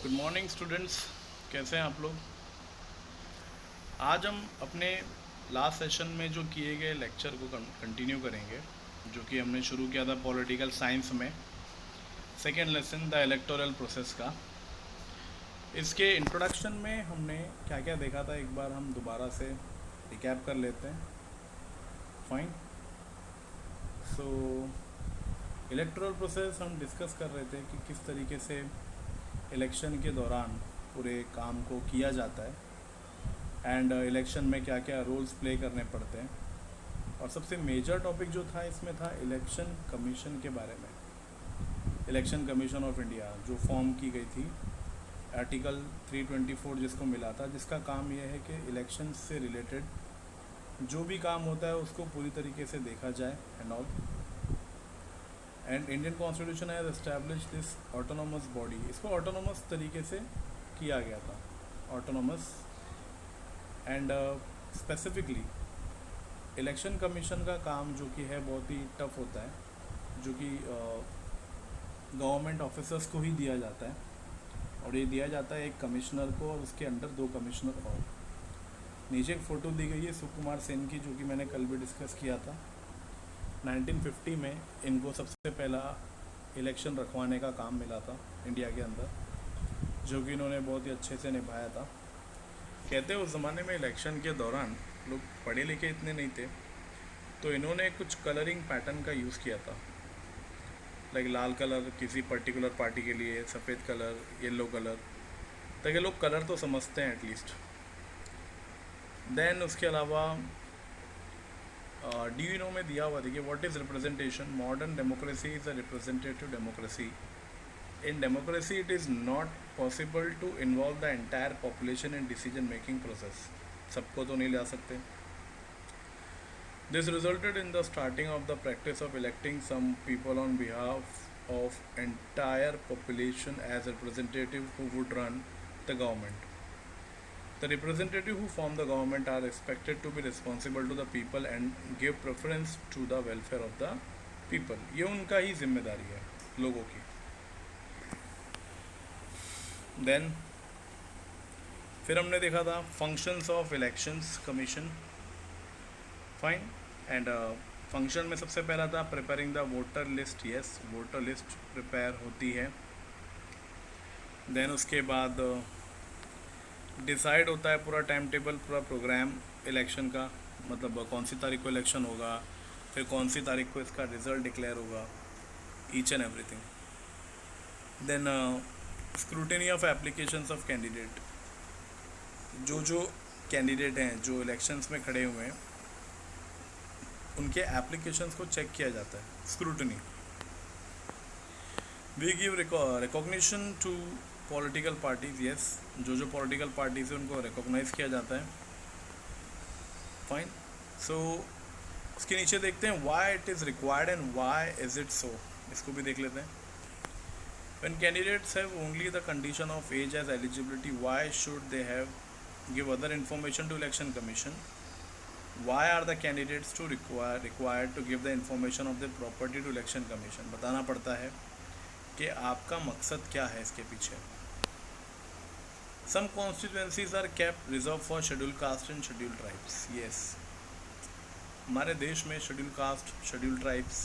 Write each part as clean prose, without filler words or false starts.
Good morning students. कैसे हैं आप लोग? आज हम अपने लास्ट सेशन में जो किए गए लेक्चर को कंटिन्यू करेंगे, जो कि हमने शुरू किया था पॉलिटिकल साइंस में। Second lesson the electoral process का। इसके इंट्रोडक्शन में हमने क्या क्या देखा था, एक बार हम दोबारा से रिकैप कर लेते हैं। फाइन। सो इलेक्टोरल प्रोसेस हम डिस्कस कर रहे थे कि किस तरीके से इलेक्शन के दौरान पूरे काम को किया जाता है एंड इलेक्शन में क्या क्या रोल्स प्ले करने पड़ते हैं। और सबसे मेजर टॉपिक जो था इसमें था इलेक्शन कमीशन के बारे में। इलेक्शन कमीशन ऑफ इंडिया जो फॉर्म की गई थी, आर्टिकल 324 जिसको मिला था, जिसका काम यह है कि इलेक्शन से रिलेटेड जो भी काम होता है उसको पूरी तरीके से देखा जाए and all. And Indian constitution has establish this autonomous body. इसको ऑटोनोमस तरीके से किया गया था, autonomous. And specifically election commission का काम जो कि है बहुत ही टफ होता है, जो कि गवर्नमेंट ऑफिसर्स को ही दिया जाता है। और ये दिया जाता है एक कमिश्नर को और उसके अंडर 2 कमिश्नर और। नीचे एक फ़ोटो दी गई है सुकुमार सेन की, जो कि मैंने कल भी डिस्कस किया था। 1950 में इनको सबसे पहला इलेक्शन रखवाने का काम मिला था इंडिया के अंदर, जो कि इन्होंने बहुत ही अच्छे से निभाया था। कहते हैं उस ज़माने में इलेक्शन के दौरान लोग पढ़े लिखे इतने नहीं थे, तो इन्होंने कुछ कलरिंग पैटर्न का यूज़ किया था। लाइक लाल कलर किसी पर्टिकुलर पार्टी के लिए, सफ़ेद कलर, येलो कलर, ताकि लोग कलर तो समझते हैं एटलीस्ट। देन उसके अलावा डी में दिया हुआ देखिए, what is representation. Modern democracy is a representative democracy. In democracy it is not possible to involve the entire population in decision making process. सबको तो नहीं ला सकते। This resulted in the starting of the practice of electing some people on behalf of entire population as representative who would run the government. The representative who form the government are expected to be responsible to the people and give preference to the welfare of the people. ये उनका ही जिम्मेदारी है लोगों की। Then फिर हमने देखा था functions of elections commission. Fine. And function में सबसे पहला था preparing the voter list. Yes, voter list prepare होती है। देन उसके बाद डिसाइड होता है पूरा टाइम टेबल, पूरा प्रोग्राम इलेक्शन का, मतलब कौन सी तारीख को इलेक्शन होगा, फिर कौन सी तारीख को इसका रिज़ल्ट डिक्लेयर होगा, each and everything. Then scrutiny of applications of candidate. जो कैंडिडेट हैं जो इलेक्शंस में खड़े हुए हैं, उनके एप्लीकेशंस को चेक किया जाता है, scrutiny. We give recognition to political parties. Yes, जो पॉलिटिकल पार्टीज़ है उनको रिकॉग्नाइज किया जाता है। फाइन। सो उसके नीचे देखते हैं why it is required and why is it so. इसको भी देख लेते हैं। When candidates have only the condition of age as eligibility, why should they have give other information to election commission. Why are the candidates to required to give the information of their property to election commission? बताना पड़ता है कि आपका मकसद क्या है इसके पीछे। Some constituencies are kept reserved for scheduled caste and scheduled tribes. Yes, हमारे देश में scheduled caste, scheduled tribes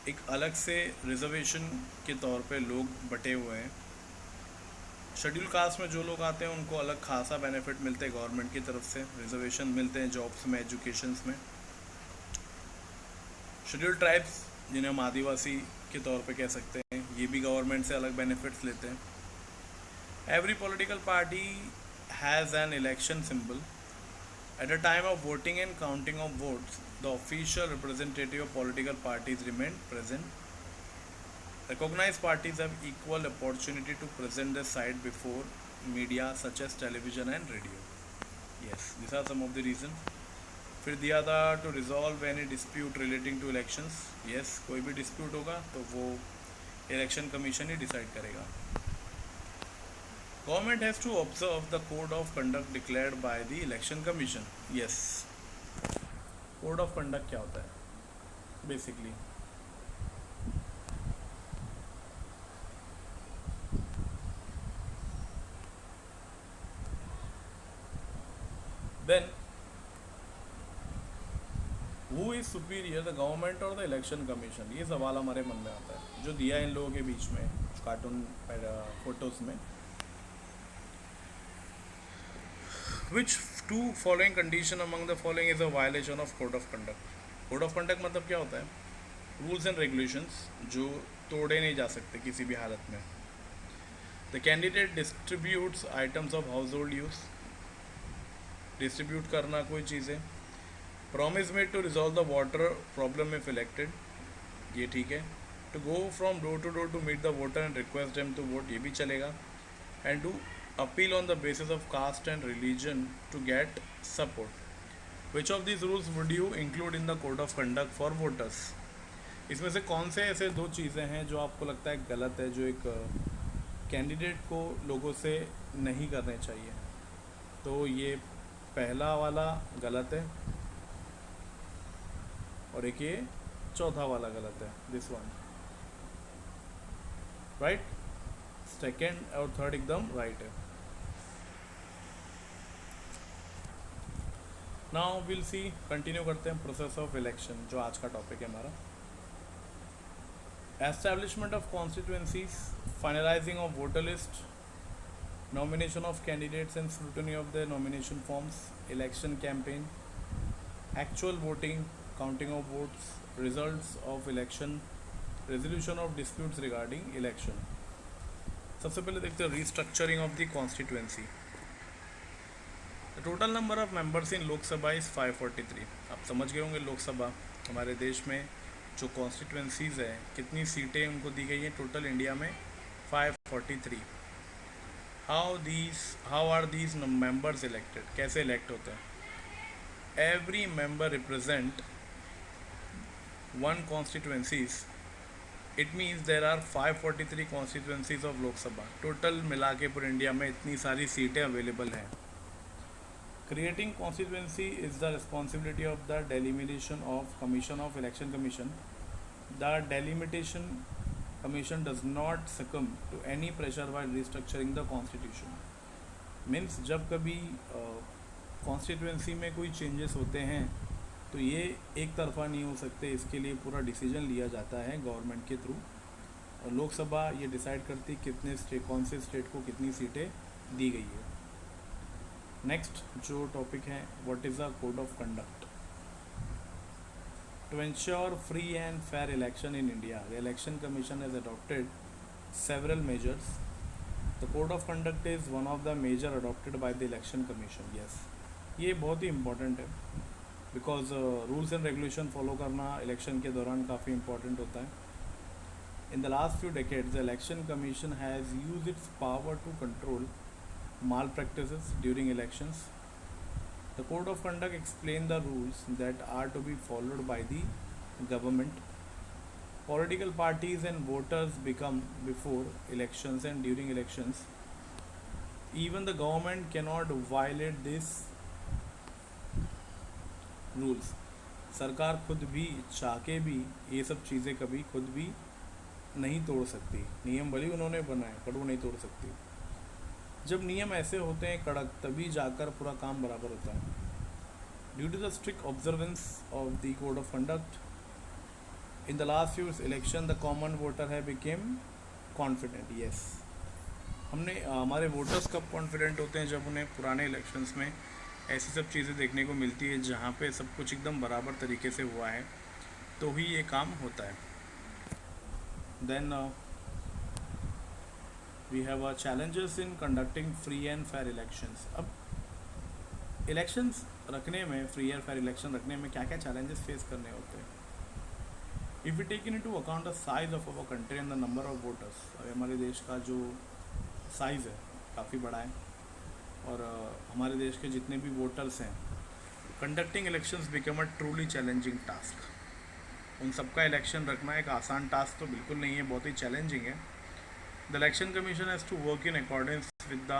एक अलग से रिजर्वेशन के तौर पे लोग बटे हुए हैं। शेड्यूल कास्ट में जो लोग आते हैं उनको अलग खासा बेनिफिट मिलते हैं गवर्नमेंट की तरफ से, रिजर्वेशन मिलते हैं जॉब्स में, एजुकेशंस में। शेड्यूल ट्राइब्स जिन्हें हम आदिवासी के तौर पे कह सकते हैं, ये भी गवर्नमेंट से अलग बेनिफिट्स लेते हैं। Every political party has an election symbol. At a time of voting and counting of votes the official representative of political parties remain present. Recognized parties have equal opportunity to present their side before media such as television and radio. Yes, these are some of the reasons. फिर दिया था to resolve any dispute relating to elections. Yes, कोई भी dispute होगा तो वो election commission ही decide करेगा. Government has to observe the code of conduct declared by the election commission. Yes, code of conduct क्या होता है basically? Is superior, the government और द इलेक्शन कमीशन? ये सवाल हमारे मन में आता है जो दिया इन लोगों के बीच में कार्टून फोटोज में. Which to following condition among the following is a violation of code of conduct? Code of conduct मतलब क्या होता है? रूल्स एंड रेगुलेशंस जो तोड़े नहीं जा सकते किसी भी हालत में. The candidate distributes items of household use, distribute करना कोई चीज़ें. Promise made to resolve the water problem if elected, ये ठीक है. To go from door to meet the voter and request them to vote, ये भी चलेगा. And to appeal on the basis of caste and religion to get support. Which of this rules would you include in the code of conduct for voters? इसमें से कौन से ऐसे दो चीज़ें हैं जो आपको लगता है गलत है, जो एक कैंडिडेट को लोगों से नहीं करने चाहिए? तो ये पहला वाला गलत है और एक ये चौथा वाला गलत है, दिस वन, राइट. सेकेंड और थर्ड एकदम राइट है. नाउ विल सी, कंटिन्यू करते हैं प्रोसेस ऑफ इलेक्शन, जो आज का टॉपिक है हमारा. Establishment of constituencies, finalising of voter list, nomination of candidates and scrutiny of their nomination forms, election campaign, actual voting, counting of votes, results of election, resolution of disputes regarding election. सबसे पहले देखते हैं restructuring of the constituency. The total number of members in Lok Sabha is 543. आप समझ गए होंगे लोकसभा हमारे देश में जो कॉन्स्टिट्यूंसीज है कितनी सीटें उनको दी गई हैं टोटल इंडिया में 543. how are these members elected? कैसे elect होते हैं? Every member represent one constituencies. It means there are 543 constituencies of Lok Sabha. Total मिला के पूरे इंडिया में इतनी सारी सीटें अवेलेबल हैं. Creating constituency is the responsibility of the delimitation of Commission of Election Commission. The delimitation Commission does not succumb to any pressure while restructuring the constitution. Means जब कभी कॉन्स्टिट्यूंसी में कोई चेंजेस होते हैं तो ये एक तरफा नहीं हो सकते, इसके लिए पूरा डिसीजन लिया जाता है गवर्नमेंट के थ्रू. और लोकसभा ये डिसाइड करती कितने स्टेट, कौन से स्टेट को कितनी सीटें दी गई है. नेक्स्ट जो टॉपिक है, what is the code of conduct? To ensure free and fair election in India, the Election Commission has adopted several measures. The Code of Conduct is one of the measure adopted by the Election Commission. Yes, ये बहुत ही important है because rules and regulation follow करना election के दौरान काफ़ी important होता है. In the last few decades, the Election Commission has used its power to control malpractices during elections. The Code of Conduct explains the rules that are to be followed by the government. Political parties and voters become before elections and during elections. Even the government cannot violate these rules. सरकार खुद भी चाह के भी ये सब चीज़ें कभी खुद भी नहीं तोड़ सकती. नियम भले उन्होंने बनाए पर वो नहीं तोड़ सकती. जब नियम ऐसे होते हैं कड़क, तभी जाकर पूरा काम बराबर होता है. Due to the strict observance of the code of conduct in the last years election, the common voter है बिकेम कॉन्फिडेंट. यस, हमने हमारे वोटर्स कब कॉन्फिडेंट होते हैं? जब उन्हें पुराने इलेक्शंस में ऐसी सब चीज़ें देखने को मिलती है जहाँ पे सब कुछ एकदम बराबर तरीके से हुआ है, तो ही ये काम होता है. Then we have challenges in conducting free and fair elections. अब elections रखने में, free and fair election रखने में क्या क्या challenges face करने होते हैं? If we take into account the size of our country and the number of voters, हमारे देश का जो size है काफ़ी बड़ा है और हमारे देश के जितने भी वोटर्स हैं, conducting elections become a truly challenging task. उन सबका इलेक्शन रखना एक आसान टास्क तो बिल्कुल नहीं है, बहुत ही चैलेंजिंग है. The Election Commission has to work in accordance with the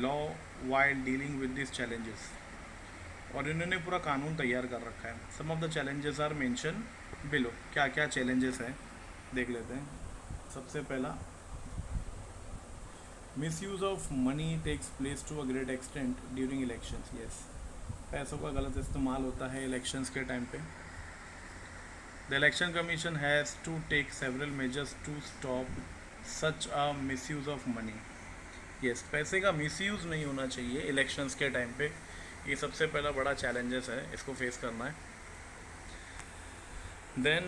law while dealing with these challenges. और इन्होंने पूरा कानून तैयार कर रखा है. Some of the challenges are mentioned below. क्या क्या challenges हैं देख लेते हैं. सबसे पहला, misuse of money takes place to a great extent during elections. Yes, पैसों का गलत इस्तेमाल होता है इलेक्शंस के टाइम पे. The Election Commission has to take several measures to stop such a misuse of money. Yes, पैसे का मिसयूज़ नहीं होना चाहिए इलेक्शंस के टाइम पे। ये सबसे पहला बड़ा चैलेंजेस है, इसको फेस करना है। Then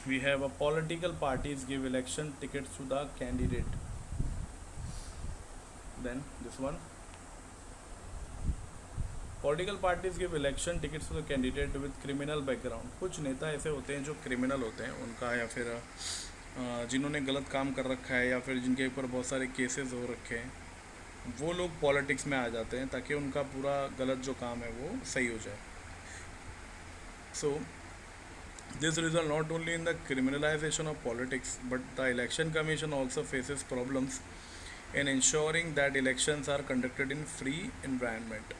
we have a political parties give election tickets to the candidate. Then this one, political parties give election tickets to the candidate with criminal background. कुछ नेता ऐसे होते हैं जो क्रिमिनल होते हैं, उनका या फिर जिन्होंने गलत काम कर रखा है या फिर जिनके ऊपर बहुत सारे केसेस हो रखे हैं, वो लोग पॉलिटिक्स में आ जाते हैं ताकि उनका पूरा गलत जो काम है वो सही हो जाए। So this result not only in the criminalisation of politics but the election commission also faces problems in ensuring that elections are conducted in free environment.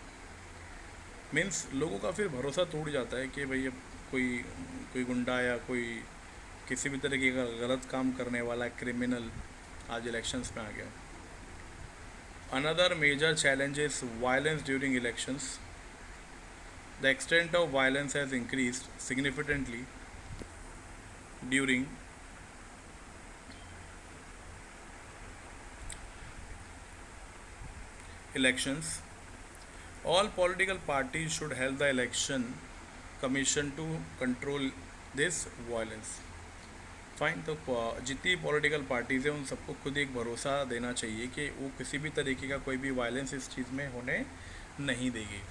Means लोगों का फिर भरोसा टूट जाता है कि भाई अब कोई कोई गुंडा या कोई किसी भी तरीके का गलत काम करने वाला क्रिमिनल आज इलेक्शंस में आ गया। Another major challenge is violence during elections. The extent of violence has increased significantly during elections. All political parties should help the election commission to control this violence. Fine, तो जितनी political parties हैं उन सबको खुद एक भरोसा देना चाहिए कि वो किसी भी तरीके का कोई भी वायलेंस इस चीज़ में होने नहीं देगी।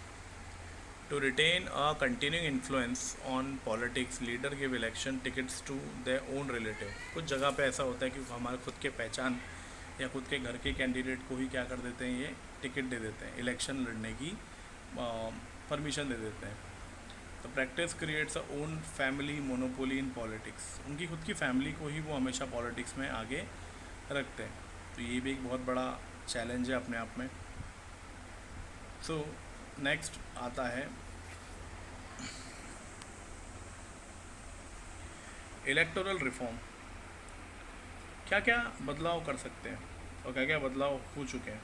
To retain a continuing influence on politics, leader give election tickets to their own relative. कुछ जगह पे ऐसा होता है कि हमारे खुद के पहचान या खुद के घर के कैंडिडेट को ही क्या कर देते हैं, ये टिकट दे देते हैं, इलेक्शन लड़ने की परमिशन दे देते हैं। The practice creates a own family monopoly in politics. उनकी खुद की फैमिली को ही वो हमेशा पॉलिटिक्स में आगे रखते हैं, तो ये भी एक बहुत बड़ा चैलेंज है अपने आप में। सो नेक्स्ट आता है इलेक्टोरल रिफॉर्म। क्या क्या बदलाव कर सकते हैं और क्या क्या बदलाव हो चुके हैं।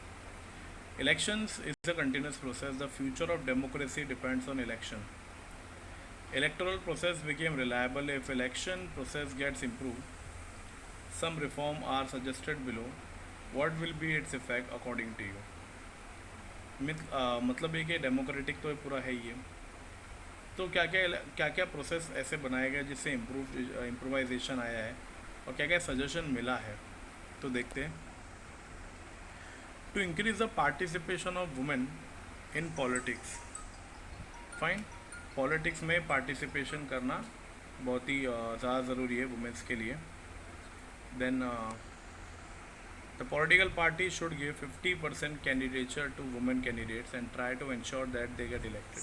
Elections is a continuous process, the future of democracy depends on election. Electoral process became reliable if election process gets improved. Some reform are suggested below. What will be its effect according to you? मतलब ये कि democratic तो पूरा है ही है, तो क्या क्या प्रोसेस ऐसे बनाए गए जिससे इम्प्रोवाइजेशन आया है और क्या क्या सजेशन मिला है, तो देखते हैं। To increase the participation of women in politics. Fine, politics में पार्टिसिपेशन करना बहुत ही ज़्यादा ज़रूरी है वुमेंस के लिए। Then the political party should give 50% candidature to women candidates and try to ensure that they get elected.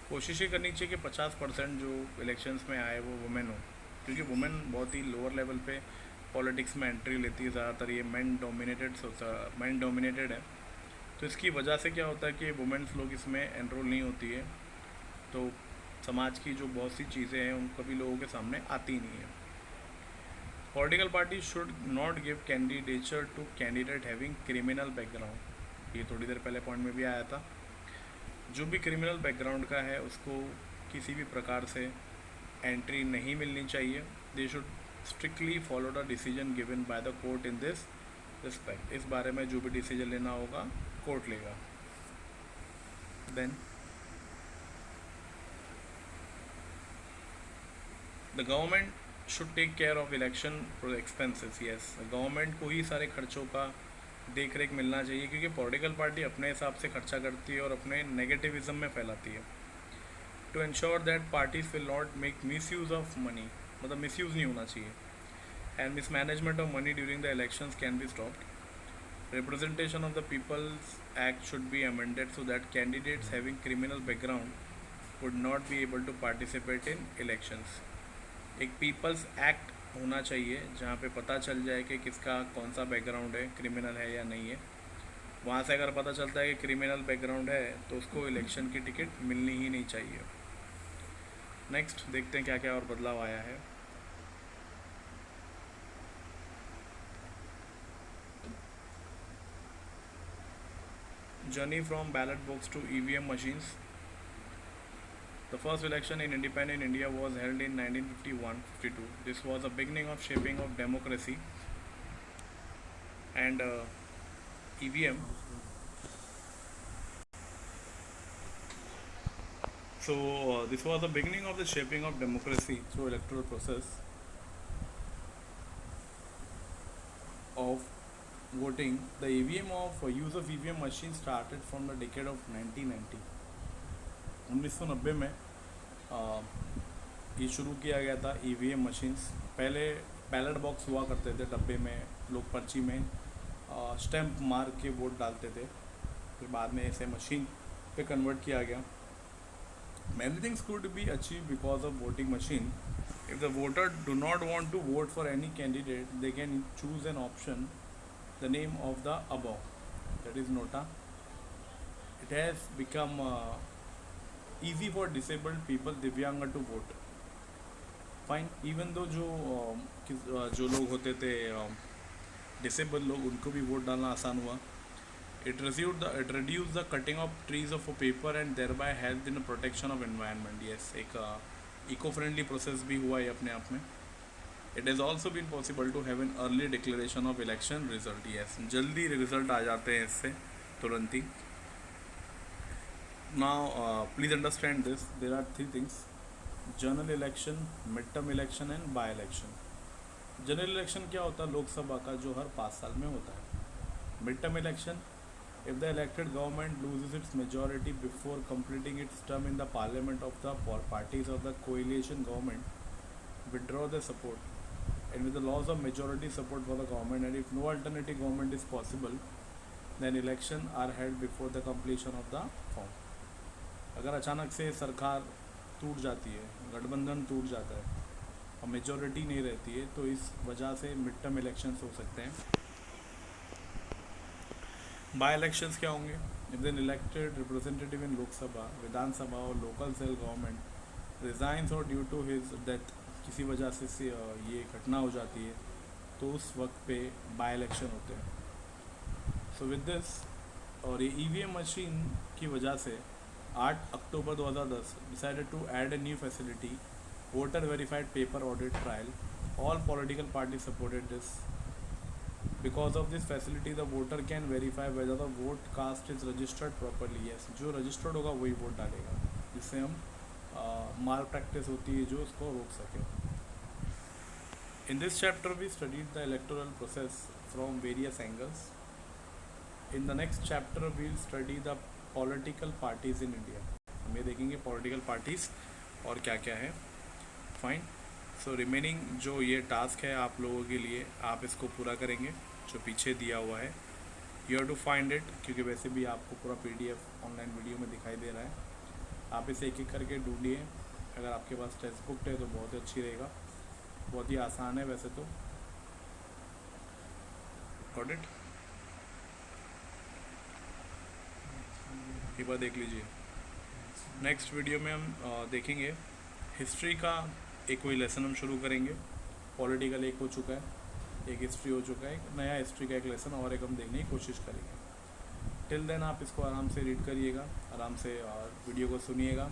कोशिश ये करनी चाहिए कि 50% जो इलेक्शंस में आए वो वुमेन हो, क्योंकि वुमेन बहुत ही लोअर लेवल पे पॉलिटिक्स में एंट्री लेती है। ज़्यादातर ये मैन डोमिनेटेड है, तो इसकी वजह से क्या होता है कि वुमेन्स लोग इसमें एनरोल नहीं होती है, तो समाज की जो बहुत सी चीज़ें हैं उन कभी लोगों के सामने आती नहीं है। Political party should not give candidature to candidate having criminal background. ये थोड़ी देर पहले पॉइंट में भी आया था। जो भी क्रिमिनल बैकग्राउंड का है उसको किसी भी प्रकार से एंट्री नहीं मिलनी चाहिए। They should strictly follow the decision given by the court in this respect. इस बारे में जो भी डिसीजन लेना होगा कोर्ट लेगा। Then the government should take care of election expenses. Yes, government को ही सारे खर्चों का देख रेख मिलना चाहिए, क्योंकि पॉलिटिकल पार्टी अपने हिसाब से खर्चा करती है और अपने नेगेटिविज्म में फैलाती है। To ensure that parties will not make misuse of money, मतलब मिस यूज़ नहीं होना चाहिए, and mismanagement of money during the elections can be stopped. Representation of the people's act should be amended so that candidates having criminal background would not be able to participate in elections. एक people's act होना चाहिए जहाँ पे पता चल जाए कि किसका कौन सा बैकग्राउंड है, क्रिमिनल है या नहीं है। वहाँ से अगर पता चलता है कि क्रिमिनल बैकग्राउंड है तो उसको इलेक्शन की टिकट मिलनी ही नहीं चाहिए। नेक्स्ट देखते हैं क्या क्या और बदलाव आया है। Journey from ballot box to EVM machines. The first election in independent India was held in 1951-52. This was the beginning of shaping of democracy and EVM. So this was the beginning of the shaping of democracy through electoral process of voting. The EVM of use of EVM machine started from the decade of 1990. 1990 में ये शुरू किया गया था EVM machines. पहले ballot box हुआ करते थे, डब्बे में लोग पर्ची में स्टैम्प मार के वोट डालते थे, फिर बाद में ऐसे मशीन पे कन्वर्ट किया गया। Many things could be achieved because of voting machine. If the voter do not want to vote for any candidate, they can choose an option, the name of the above, that is nota. It has become easy for disabled people, दिव्यांग to vote. Fine. Even though जो लोग होते थे disable लोग, उनको भी vote डालना आसान हुआ। It reduced the cutting of trees of paper and thereby helped in the protection of environment. Yes, एक eco-friendly process भी हुआ है अपने आप में। It has also been possible to have an early declaration of election result. Yes, जल्दी result आ जाते हैं इससे तुरंत ही। Now, please understand this. There are three things: general election, mid term election and by election. General election क्या होता है? लोकसभा का, जो हर 5 साल में होता है। Mid term election, if the elected government loses its majority before completing its term in the parliament of the parties of the coalition government withdraw their support, and with the loss of majority support for the government, and if no alternative government is possible, then election are held before the completion of the form. अगर अचानक से सरकार टूट जाती है, गठबंधन टूट जाता है और मेजॉरिटी नहीं रहती है, तो इस वजह से मिड टर्म इलेक्शंस हो सकते हैं। बाय इलेक्शंस क्या होंगे? If then elected representative in Lok Sabha, Vidhan Sabha और लोकल सेल गवर्नमेंट रिजाइंस और ड्यू टू हिज डेथ, किसी वजह से ये घटना हो जाती है, तो उस वक्त पे बाय इलेक्शन होते हैं। सो विद दिस, और ये ईवीएम मशीन की वजह से 8 October 2010 decided to add a new facility, voter verified paper audit trial. All political party supported this. Because of this facility, the voter can verify whether the vote cast is registered properly. Yes, जो registered होगा वही vote डालेगा, जिससे हम माल practice होती है जो उसको रोक सके। In this chapter we studied the electoral process from various angles. In the next chapter we will study the political parties in India. हम ये देखेंगे political parties और क्या क्या है। Fine. सो रिमेनिंग जो ये टास्क है आप लोगों के लिए, आप इसको पूरा करेंगे जो पीछे दिया हुआ है। You have to find it, क्योंकि वैसे भी आपको पूरा PDF ऑनलाइन वीडियो में दिखाई दे रहा है। आप इसे एक एक करके ढूंढिए। अगर आपके पास टेक्स्ट बुक है तो बहुत ही अच्छी रहेगा, बहुत ही आसान है वैसे तो। Got it? एक बार देख लीजिए। नेक्स्ट वीडियो में हम देखेंगे हिस्ट्री का एक कोई लेसन हम शुरू करेंगे। पॉलिटिकल एक हो चुका है, एक हिस्ट्री हो चुका है, एक नया हिस्ट्री का एक लेसन और एक हम देखने की कोशिश करेंगे। टिल देन आप इसको आराम से रीड करिएगा, आराम से वीडियो को सुनिएगा,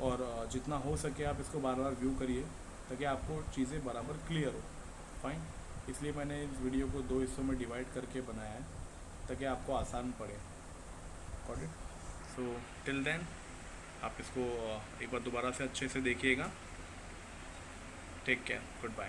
और जितना हो सके आप इसको बार बार व्यू करिए ताकि आपको चीज़ें बराबर क्लियर हो। फाइन, इसलिए मैंने इस वीडियो को 2 हिस्सों में डिवाइड करके बनाया है ताकि आपको आसान पड़े। Got it? So till then आप इसको एक बार दोबारा से अच्छे से देखिएगा। Take care. Goodbye.